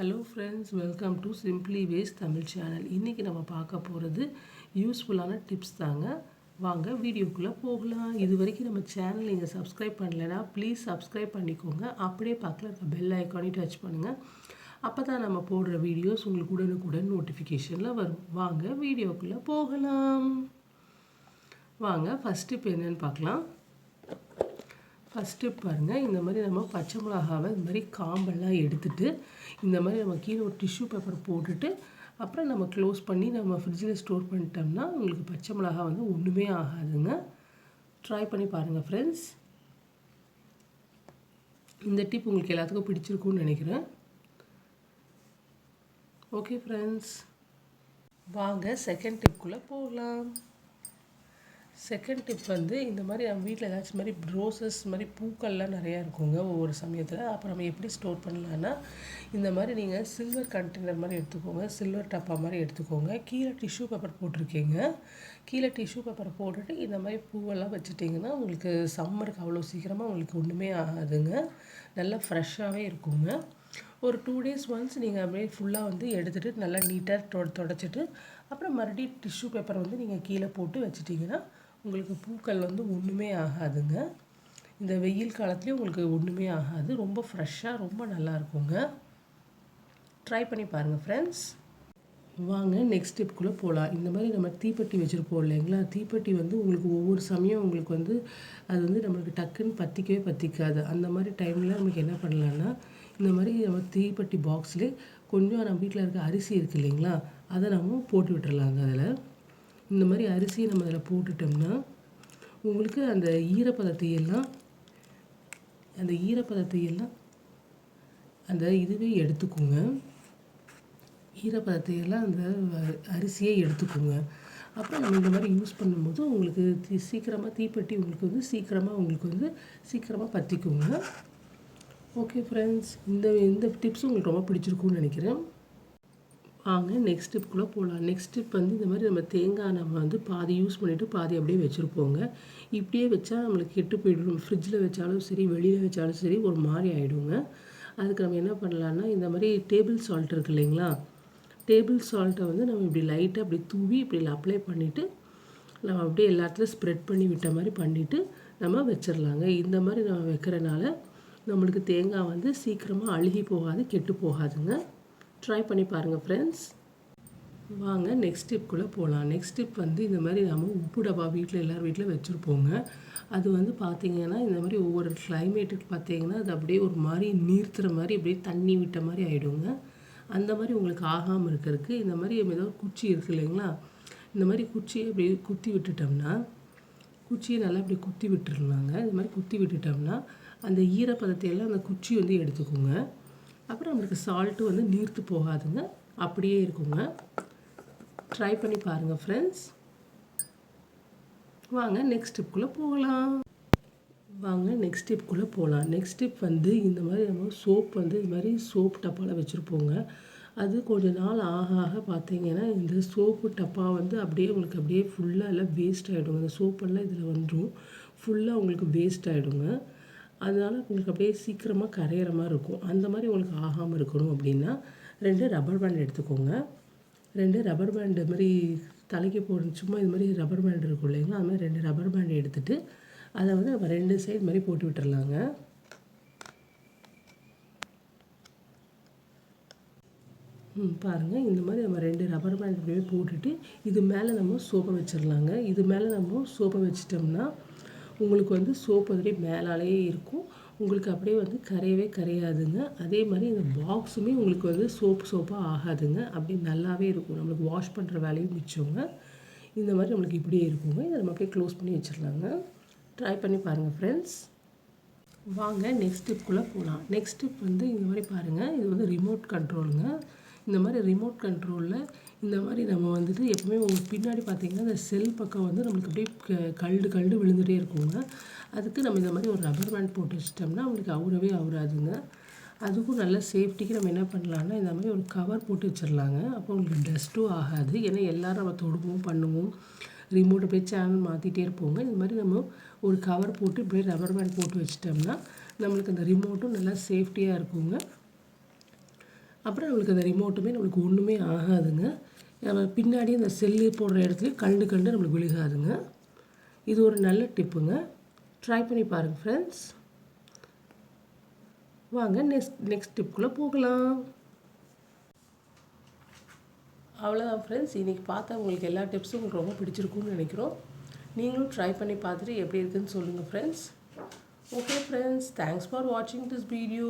Hello friends, welcome to simply ways Tamil channel. இன்றைக்கி நம்ம பார்க்க போகிறது யூஸ்ஃபுல்லான டிப்ஸ் தாங்க. வாங்க வீடியோக்குள்ளே போகலாம். இது வரைக்கும் நம்ம சேனல் நீங்கள் சப்ஸ்கிரைப் பண்ணலைன்னா ப்ளீஸ் சப்ஸ்கிரைப் பண்ணிக்கோங்க. அப்படியே பக்கத்தில் இருக்க பெல் ஐக்கானையும் டச் பண்ணுங்கள். அப்போ தான் நம்ம போடுற வீடியோஸ் உங்களுக்கு உடனுக்குடன் நோட்டிஃபிகேஷனில் வரும். வாங்க வீடியோக்குள்ளே போகலாம். வாங்க ஃபஸ்ட்டு இப்போ என்னென்னு பார்க்கலாம். ஃபஸ்ட்டு பாருங்கள், இந்த மாதிரி நம்ம பச்சை மிளகாவை இந்த மாதிரி காம்பெல்லாம் எடுத்துகிட்டு இந்த மாதிரி நம்ம கீழே ஒரு டிஷ்யூ பேப்பர் போட்டுட்டு அப்புறம் நம்ம க்ளோஸ் பண்ணி நம்ம ஃப்ரிட்ஜில் ஸ்டோர் பண்ணிட்டோம்னா உங்களுக்கு பச்சை மிளகா வந்து ஒன்றுமே ஆகாதுங்க. ட்ரை பண்ணி பாருங்கள் ஃப்ரெண்ட்ஸ். இந்த டிப் உங்களுக்கு எல்லாத்துக்கும் பிடிச்சிருக்குன்னு நினைக்கிறேன். ஓகே ஃப்ரெண்ட்ஸ், வாங்க செகண்ட் டிப்குள்ளே போகலாம். செகண்ட் டிப் வந்து இந்த மாதிரி நம்ம வீட்டில் ஏதாச்சும் மாதிரி ரோசஸ் மாதிரி பூக்கள்லாம் நிறையா இருக்குங்க ஒவ்வொரு சமயத்தில். அப்போ நம்ம எப்படி ஸ்டோர் பண்ணலான்னா, இந்த மாதிரி நீங்கள் சில்வர் கண்டெய்னர் மாதிரி எடுத்துக்கோங்க, சில்வர் டப்பா மாதிரி எடுத்துக்கோங்க. கீழே டிஷ்யூ பேப்பர் போட்டிருக்கீங்க. கீழே டிஷ்யூ பேப்பர் போட்டுட்டு இந்த மாதிரி பூவெல்லாம் வச்சுட்டிங்கன்னா உங்களுக்கு சம்மருக்கு அவ்வளோ சீக்கிரமாக உங்களுக்கு ஒன்றுமே ஆகாதுங்க. நல்லா ஃப்ரெஷ்ஷாகவே இருக்குங்க. ஒரு 2 days ஒன்ஸ் நீங்கள் அப்படியே ஃபுல்லாக வந்து எடுத்துகிட்டு நல்லா நீட்டாக தொடச்சிட்டு அப்புறம் மறுபடியும் டிஷ்யூ பேப்பர் வந்து நீங்கள் கீழே போட்டு வச்சிட்டிங்கன்னா உங்களுக்கு பூக்கள் வந்து ஒன்றுமே ஆகாதுங்க. இந்த வெயில் காலத்துலேயும் உங்களுக்கு ஒன்றுமே ஆகாது. ரொம்ப ஃப்ரெஷ்ஷாக ரொம்ப நல்லா இருக்குங்க. ட்ரை பண்ணி பாருங்கள் ஃப்ரெண்ட்ஸ். வாங்க நெக்ஸ்ட் டிப்குள்ளே போகலாம். இந்த மாதிரி நம்ம தீப்பெட்டி வச்சுருப்போம் இல்லைங்களா, தீப்பெட்டி வந்து உங்களுக்கு ஒவ்வொரு சமயம் உங்களுக்கு வந்து அது வந்து நம்மளுக்கு டக்குன்னு பற்றிக்காது. அந்த மாதிரி டைமில் நமக்கு என்ன பண்ணலான்னா, இந்த மாதிரி நம்ம தீப்பெட்டி பாக்ஸ்லேயே கொஞ்சம் நம்ம வீட்டில் இருக்க அரிசி இருக்குது இல்லைங்களா, அதை நம்ம போட்டு விட்டுறலாங்க. அதில் இந்த மாதிரி அரிசியை நம்ம அதில் போட்டுட்டோம்னா உங்களுக்கு அந்த ஈரப்பதத்தையெல்லாம் அந்த இதுவே எடுத்துக்குங்க. ஈரப்பதத்தையெல்லாம் அந்த அரிசியே எடுத்துக்குங்க. அப்புறம் நம்ம இந்த மாதிரி யூஸ் பண்ணும்போது உங்களுக்கு சீக்கிரமாக தீப்பெட்டி உங்களுக்கு வந்து சீக்கிரமாக பற்றிக்குங்க. ஓகே ஃப்ரெண்ட்ஸ், இந்த டிப்ஸும் உங்களுக்கு ரொம்ப பிடிச்சிருக்குன்னு நினைக்கிறேன். வாங்க நெக்ஸ்ட் டிப்குள்ளே போகலாம். நெக்ஸ்ட் டிப் வந்து இந்த மாதிரி நம்ம தேங்காய் நம்ம வந்து பாதி யூஸ் பண்ணிவிட்டு பாதி அப்படியே வச்சுருப்போங்க. இப்படியே வச்சா நம்மளுக்கு கெட்டு போய்டும். ஃப்ரிட்ஜில் வச்சாலும் சரி, வெளியில் வச்சாலும் சரி ஒரு மாதிரி ஆகிடுங்க. அதுக்கு நம்ம என்ன பண்ணலான்னா, இந்த மாதிரி டேபிள் சால்ட் இருக்குது இல்லைங்களா, டேபிள் சால்ட்டை வந்து நம்ம இப்படி லைட்டாக அப்படி தூவி இப்படி அப்ளை பண்ணிவிட்டு நம்ம அப்படியே எல்லாத்துலையும் ஸ்ப்ரெட் பண்ணி விட்ட மாதிரி பண்ணிவிட்டு நம்ம வச்சிடலாங்க. இந்த மாதிரி நம்ம வைக்கிறனால நம்மளுக்கு தேங்காய் வந்து சீக்கிரமாக அழுகி போகாது, கெட்டு போகாதுங்க. ட்ரை பண்ணி பாருங்கள் ஃப்ரெண்ட்ஸ். வாங்க நெக்ஸ்ட் டிப்குள்ளே போகலாம். நெக்ஸ்ட் டிப் வந்து இந்த மாதிரி நம்ம உப்பு டப்பா வீட்டில் எல்லார் வீட்டில் வச்சுருப்போங்க. அது வந்து பார்த்திங்கன்னா இந்த மாதிரி ஒவ்வொரு கிளைமேட்டுக்கு பார்த்திங்கன்னா அது அப்படியே ஒரு மாதிரி நீர்த்துற மாதிரி அப்படியே தண்ணி விட்ட மாதிரி ஆகிடுங்க. அந்த மாதிரி உங்களுக்கு ஆகாமல் இருக்கிறதுக்கு இந்த மாதிரி ஏதோ குச்சி இருக்குது இல்லைங்களா, இந்த மாதிரி குச்சியை அப்படியே குத்தி விட்டுட்டோம்னா, குச்சியை நல்லா அப்படி குத்தி விட்டுருலாங்க. இந்த மாதிரி குத்தி விட்டுட்டோம்னா அந்த ஈரப்பதத்தையெல்லாம் அந்த குச்சி வந்து எடுத்துக்கோங்க. அப்புறம் நம்மளுக்கு சால்ட்டு வந்து நீர்த்து போகாதுங்க, அப்படியே இருக்குங்க. ட்ரை பண்ணி பாருங்கள் ஃப்ரெண்ட்ஸ். வாங்க நெக்ஸ்ட் டிப்குள்ளே போகலாம். நெக்ஸ்ட் டிப் வந்து இந்த மாதிரி நம்ம சோப் வந்து இது மாதிரி சோப் டப்பாவில் வச்சுருப்போங்க. அது கொஞ்சம் நாள் ஆக பார்த்தீங்கன்னா இந்த சோப்பு டப்பா வந்து அப்படியே உங்களுக்கு அப்படியே ஃபுல்லாக எல்லாம் வேஸ்ட் ஆகிடுங்க. அந்த சோப்பெல்லாம் இதில் வந்துடும், ஃபுல்லாக உங்களுக்கு வேஸ்ட் ஆகிடுங்க. அதனால் உங்களுக்கு அப்படியே சீக்கிரமாக கரையிற மாதிரி இருக்கும். அந்த மாதிரி உங்களுக்கு ஆகாமல் இருக்கணும் அப்படின்னா 2 ரப்பர் பேண்ட் எடுத்துக்கோங்க. 2 ரப்பர் பேண்டு மாதிரி தலைக்கு போடணும், சும்மா இது மாதிரி ரப்பர் பேண்ட் இருக்கும் இல்லைங்களா, அது மாதிரி 2 ரப்பர் பேண்ட் எடுத்துகிட்டு அதை வந்து நம்ம 2 சைடு மாதிரி போட்டு விட்டுறலாங்க. பாருங்கள், இந்த மாதிரி நம்ம 2 ரப்பர் பேண்ட் அப்படியே போட்டுட்டு இது மேலே நம்ம சோப்பை வச்சிடலாங்க. இது மேலே நம்ம சோப்பை வச்சிட்டோம்னா உங்களுக்கு வந்து சோப்பு அப்படியே மேலாலேயே இருக்கும், உங்களுக்கு அப்படியே வந்து கரையாதுங்க. அதே மாதிரி இந்த பாக்ஸுமே உங்களுக்கு வந்து சோப்பாக ஆகாதுங்க, அப்படியே நல்லாவே இருக்கும். நம்மளுக்கு வாஷ் பண்ணுற வேலையும் மிச்சங்க. இந்த மாதிரி நம்மளுக்கு இப்படியே இருக்குங்க. இதை நம்ம அப்படியே க்ளோஸ் பண்ணி வச்சிடலாங்க. ட்ரை பண்ணி பாருங்கள் ஃப்ரெண்ட்ஸ். வாங்க நெக்ஸ்ட் டிப்குள்ளே போகலாம். நெக்ஸ்ட் டிப் வந்து இந்த மாதிரி பாருங்கள், இது வந்து ரிமோட் கண்ட்ரோலுங்க. இந்த மாதிரி ரிமோட் கண்ட்ரோலில் இந்த மாதிரி நம்ம வந்துட்டு எப்பவுமே உங்களுக்கு பின்னாடி பார்த்திங்கன்னா இந்த செல் பக்கம் வந்து நம்மளுக்கு அப்படியே கல்டு விழுந்துகிட்டே இருக்குங்க. அதுக்கு நம்ம இந்த மாதிரி ஒரு ரப்பர் பேண்ட் போட்டு வச்சிட்டோம்னா உங்களுக்கு அவுராதுங்க. அதுக்கும் நல்ல சேஃப்டிக்கு நம்ம என்ன பண்ணலான்னா, இந்த மாதிரி ஒரு கவர் போட்டு வச்சிடலாங்க. அப்போ உங்களுக்கு டஸ்ட்டும் ஆகாது. ஏன்னா எல்லோரும் நம்ம தொடுவோம் பண்ணுவோம், ரிமோட்டை போய் சேனல் மாற்றிட்டே இருப்போங்க. இந்த மாதிரி நம்ம ஒரு கவர் போட்டு இப்படியே ரப்பர் பேண்ட் போட்டு வச்சிட்டோம்னா நம்மளுக்கு அந்த ரிமோட்டும் நல்லா சேஃப்டியாக இருக்குங்க. அப்புறம் நம்மளுக்கு அந்த ரிமோட்டுமே நம்மளுக்கு ஒன்றுமே ஆகாதுங்க. நம்ம பின்னாடி அந்த செல்லு போடுற இடத்துலையும் கண்டு நம்மளுக்கு விழுகாதுங்க. இது ஒரு நல்ல டிப்புங்க. ட்ரை பண்ணி பாருங்கள் ஃப்ரெண்ட்ஸ். வாங்க நெக்ஸ்ட் டிப்புக்குள்ளே போகலாம். அவ்வளோதான் ஃப்ரெண்ட்ஸ். இன்றைக்கி பார்த்தா உங்களுக்கு எல்லா டிப்ஸும் உங்களுக்கு ரொம்ப பிடிச்சிருக்கும்னு நினைக்கிறோம். நீங்களும் ட்ரை பண்ணி பார்த்துட்டு எப்படி இருக்குதுன்னு சொல்லுங்கள் friends. Okay friends, thanks for வாட்சிங் திஸ் வீடியோ.